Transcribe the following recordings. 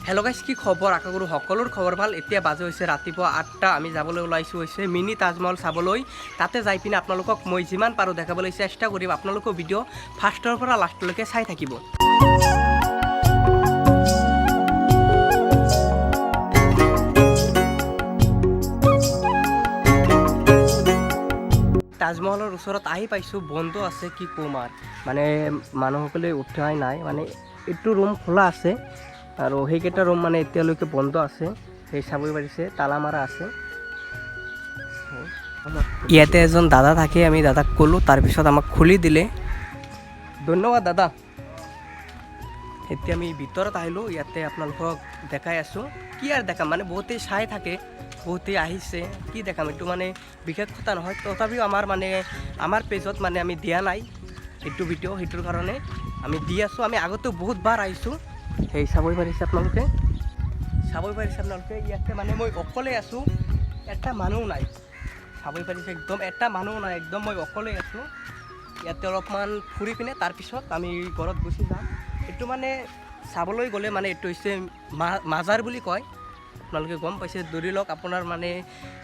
Hello' guys, কি খবৰ? আশা কৰোঁ সকলোৰ খবৰ ভাল। এতিয়া বাজে হৈছে ৰাতিপুৱা 8টা। আমি যাবলৈ ওলাইছোঁ হৈছে মিনি তাজমহল চাবলৈ। তাতে যাই পিনে আপোনালোকক মই যিমান পাৰোঁ দেখাবলৈ চেষ্টা কৰিম। আপোনালোকৰ ভিডিঅ' ফাৰ্ষ্টৰ পৰা লাষ্টলৈকে চাই থাকিব। তাজমহলৰ ওচৰত আহি পাইছোঁ, বন্ধ আছে। কি ক'ম আৰু, মানে মানুহসকলে উঠাই নাই। মানে এইটো ৰুম খোলা আছে আৰু সেইকেইটা ৰুম মানে এতিয়ালৈকে বন্ধ আছে। সেই চাবই পাৰিছে, তালা মাৰা আছে। ইয়াতে এজন দাদা থাকে, আমি দাদাক ক'লোঁ, তাৰপিছত আমাক খুলি দিলে। ধন্যবাদ দাদা। এতিয়া আমি ভিতৰত আহিলোঁ। ইয়াতে আপোনালোকক দেখাই আছোঁ। কি আৰু দেখাম, মানে বহুতেই চাই থাকে, বহুতেই আহিছে। কি দেখাম, এইটো মানে বিশেষ কথা নহয়। তথাপিও আমাৰ পেজত মানে আমি দিয়া নাই এইটো ভিডিঅ', সেইটোৰ কাৰণে আমি দি আছোঁ। আমি আগতেও বহুতবাৰ আহিছোঁ। সেই চাবই পাৰিছে আপোনালোকে, ইয়াতে মানে মই অকলে আছোঁ, এটা মানুহ নাই। চাবই পাৰিছে, একদম এটা মানুহ নাই, একদম মই অকলে আছোঁ। ইয়াতে অলপমান ফুৰি পিনে তাৰপিছত আমি ঘৰত গুচি যাম। এইটো মানে চাবলৈ গ'লে মানে এইটো হৈছে মাজাৰ বুলি কয়। আপোনালোকে গম পাইছে। ধৰি লওক আপোনাৰ মানে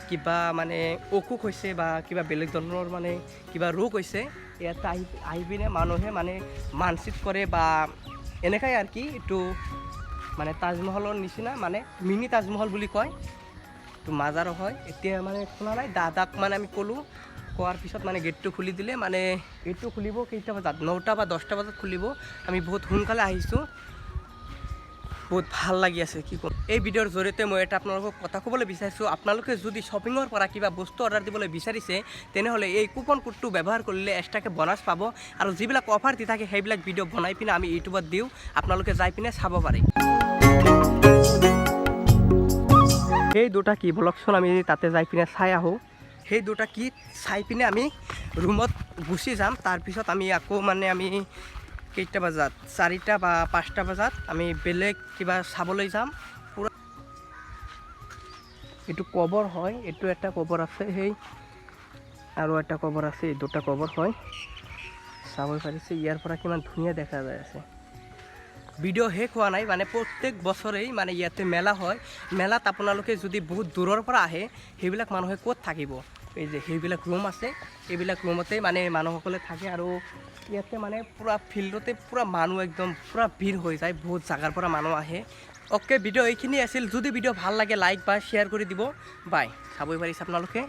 কিবা মানে অসুখ হৈছে বা কিবা বেলেগ ধৰণৰ মানে কিবা ৰোগ হৈছে, ইয়াতে আহি পিনে মানুহে মানে মানচিত কৰে বা এনেকাই আৰু কি। এইটো মানে তাজমহলৰ নিচিনা, মানে মিনি তাজমহল বুলি কয়। এইটো মাজাৰো হয়। এতিয়া মানে খোলা নাই। দাদাক মানে আমি ক'লোঁ, কোৱাৰ পিছত মানে গেটটো খুলি দিলে। মানে গেটটো খুলিব কেইটা বজাত, 9টা বা 10টা বজাত খুলিব। আমি বহুত সোনকালে আহিছোঁ, বহুত ভাল লাগি আছে। কি ক'ম, এই ভিডিঅ'ৰ জৰিয়তে মই এটা আপোনালোকক কথা ক'বলৈ বিচাৰিছোঁ। আপোনালোকে যদি শ্বপিঙৰ পৰা কিবা বস্তু অৰ্ডাৰ দিবলৈ বিচাৰিছে, তেনেহ'লে এই কুপন কোডটো ব্যৱহাৰ কৰিলে এক্সট্ৰাকৈ বোনাছ পাব। আৰু যিবিলাক অফাৰ দি থাকে সেইবিলাক ভিডিঅ' বনাই পিনে আমি ইউটিউবত দিওঁ, আপোনালোকে যাই পিনে চাব পাৰে। সেই দুটা কি বলকচোন, আমি তাতে যাই পিনে চাই আহোঁ। সেই দুটা কি চাই পিনে আমি ৰুমত গুচি যাম। তাৰপিছত আমি আকৌ মানে আমি কেইটা বজাত, 4টা বা 5টা বজাত আমি বেলেগ কিবা চাবলৈ যাম। পুৰা এইটো কবৰ হয়, এইটো এটা কবৰ আছে, সেই আৰু এটা কবৰ আছে। এই দুটা কবৰ হয়, চাবই পাৰিছে। ইয়াৰ পৰা কিমান ধুনীয়া দেখা যায় আছে। ভিডিঅ' শেষ হোৱা নাই, মানে প্ৰত্যেক বছৰেই মানে ইয়াতে মেলা হয়। মেলাত আপোনালোকে যদি বহুত দূৰৰ পৰা আহে, সেইবিলাক মানুহে ক'ত থাকিব? এই যে সেইবিলাক ৰুম আছে, এইবিলাক ৰুমতেই মানে মানুহসকলে থাকে। আৰু ইয়াতে মানে পূৰা ফিল্ডতে পূৰা মানুহ, একদম পূৰা ভিৰ হৈ যায়। বহুত জাগাৰ পৰা মানুহ আহে। অ'কে, ভিডিঅ' এইখিনি আছিল। যদি ভিডিঅ' ভাল লাগে লাইক বা শ্বেয়াৰ কৰি দিব। বাই। চাবই পাৰিছে আপোনালোকে।